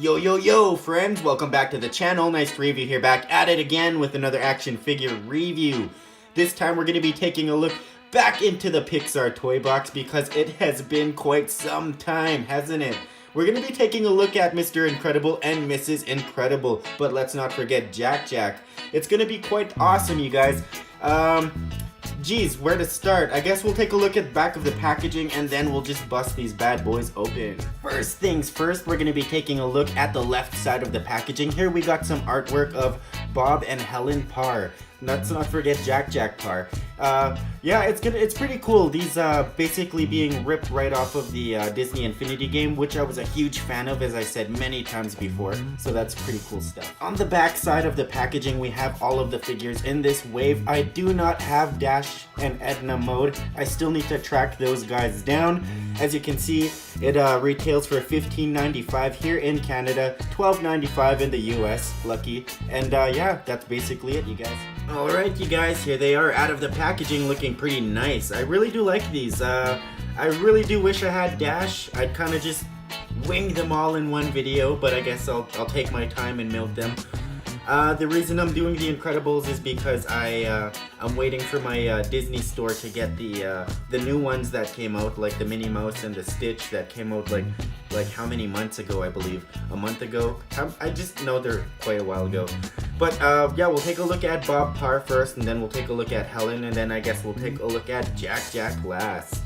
Yo friends, welcome back to the channel. NiceToReevU here, back at it again with another action figure review. This time we're going to be taking a look back into the Pixar toy box because it has been quite some time, hasn't it? We're going to be taking a look at Mr. Incredible and Mrs. Incredible, but let's not forget Jack. It's going to be quite awesome, you guys. Geez, where to start? I guess we'll take a look at the back of the packaging and then we'll just bust these bad boys open. First things first, we're going to be taking a look at the left side of the packaging. Here we got some artwork of Bob and Helen Parr. Let's not forget Jack Parr. Yeah, it's pretty cool. These basically being ripped right off of the Disney Infinity game, which I was a huge fan of, as I said many times before. So that's pretty cool stuff. On the back side of the packaging, we have all of the figures in this wave. I do not have Dash and Edna mode. I still need to track those guys down. As you can see, it retails for $15.95 here in Canada, $12.95 in the US, lucky. And yeah, that's basically it, you guys. Alright, you guys, here they are out of the packaging, looking pretty nice. I really do like these. I really do wish I had Dash. I'd kind of just wing them all in one video, but I guess I'll take my time and milk them. The reason I'm doing the Incredibles is because I'm waiting for my Disney store to get the new ones that came out, like the Minnie Mouse and the Stitch that came out like how many months ago, I believe? A month ago? I just know they're quite a while ago. But yeah, we'll take a look at Bob Parr first, and then we'll take a look at Helen, and then I guess we'll take a look at Jack last.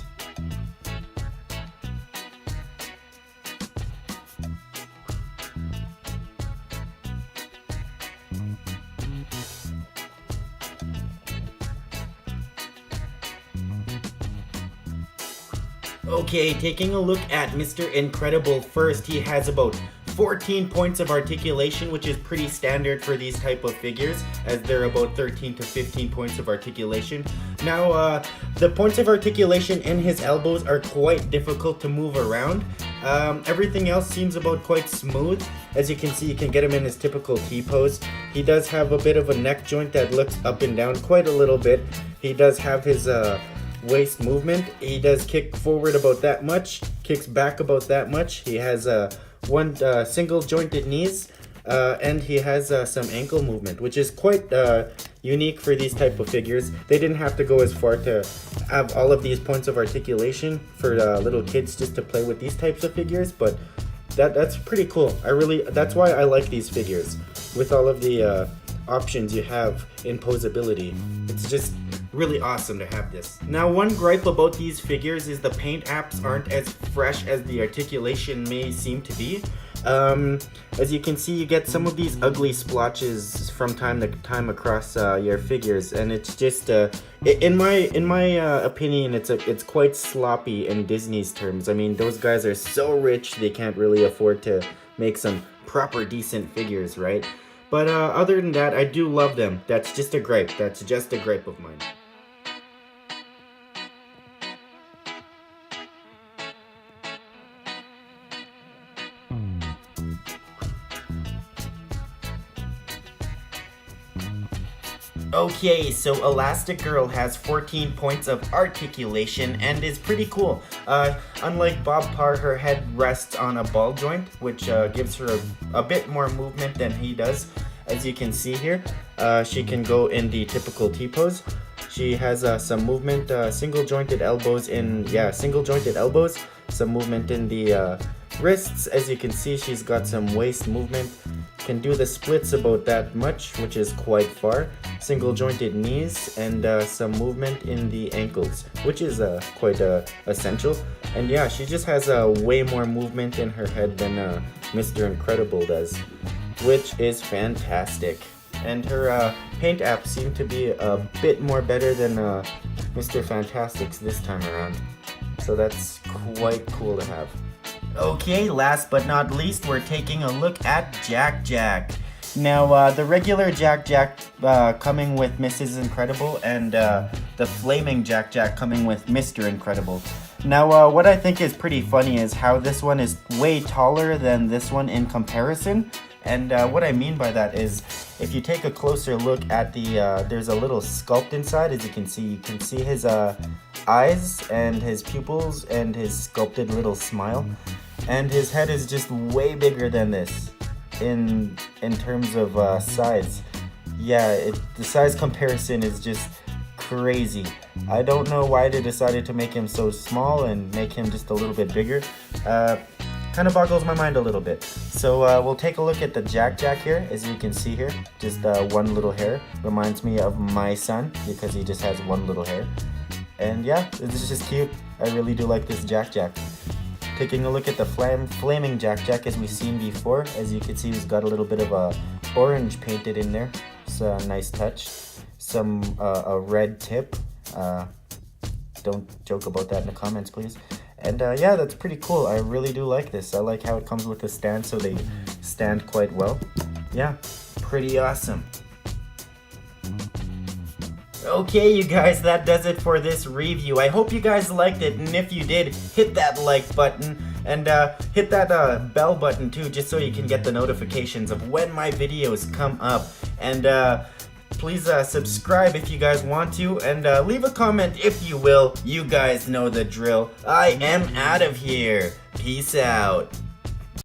Okay, taking a look at Mr. Incredible first, he has about 14 points of articulation, which is pretty standard for these type of figures, as they're about 13 to 15 points of articulation. Now, the points of articulation in his elbows are quite difficult to move around. Everything else seems about quite smooth. As you can see, you can get him in his typical T-pose. He does have a bit of a neck joint that looks up and down quite a little bit. He does have his waist movement. He does kick forward about that much, kicks back about that much. He has one single jointed knees, and he has some ankle movement, which is quite unique for these type of figures. They didn't have to go as far to have all of these points of articulation for little kids just to play with these types of figures, but that's pretty cool. That's why I like these figures, with all of the options you have in posability. It's just really awesome to have this. Now, one gripe about these figures is the paint apps aren't as fresh as the articulation may seem to be. As you can see, you get some of these ugly splotches from time to time across your figures, and it's just in my opinion, it's quite sloppy in Disney's terms. I mean, those guys are so rich they can't really afford to make some proper decent figures, right? But other than that, I do love them. That's just a gripe. That's just a gripe of mine. Okay, so Elastic Girl has 14 points of articulation and is pretty cool. Unlike Bob Parr, her head rests on a ball joint, which gives her a bit more movement than he does. As you can see here, she can go in the typical T-pose. She has some movement, single jointed elbows, some movement in the wrists. As you can see, she's got some waist movement. Can do the splits about that much, which is quite far. Single jointed knees and some movement in the ankles, which is quite essential. And yeah, she just has way more movement in her head than Mr. Incredible does, which is fantastic. And her paint apps seem to be a bit more better than Mr. Fantastic's this time around. So that's quite cool to have. Okay, last but not least, we're taking a look at Jack. Now, the regular Jack coming with Mrs. Incredible, and the flaming Jack coming with Mr. Incredible. Now, what I think is pretty funny is how this one is way taller than this one in comparison. And what I mean by that is, if you take a closer look at the, there's a little sculpt inside. As you can see his eyes and his pupils and his sculpted little smile. and his head is just way bigger than this in terms of size. Yeah, the size comparison is just crazy. I don't know why they decided to make him so small and make him just a little bit bigger. Kind of boggles my mind a little bit. So we'll take a look at the Jack here. As you can see here, just one little hair. Reminds me of my son because he just has one little hair. And yeah, this is just cute. I really do like this Jack. Taking a look at the flaming Jack as we've seen before. As you can see, he's got a little bit of a orange painted in there. It's a nice touch. Some a red tip. Don't joke about that in the comments, please. And yeah, that's pretty cool. I really do like this. I like how it comes with a stand, so they stand quite well. Yeah, pretty awesome. Okay, you guys, that does it for this review. I hope you guys liked it, and if you did, hit that like button, and hit that bell button too, just so you can get the notifications of when my videos come up. And please subscribe if you guys want to, and leave a comment if you will. You guys know the drill. I am out of here. Peace out.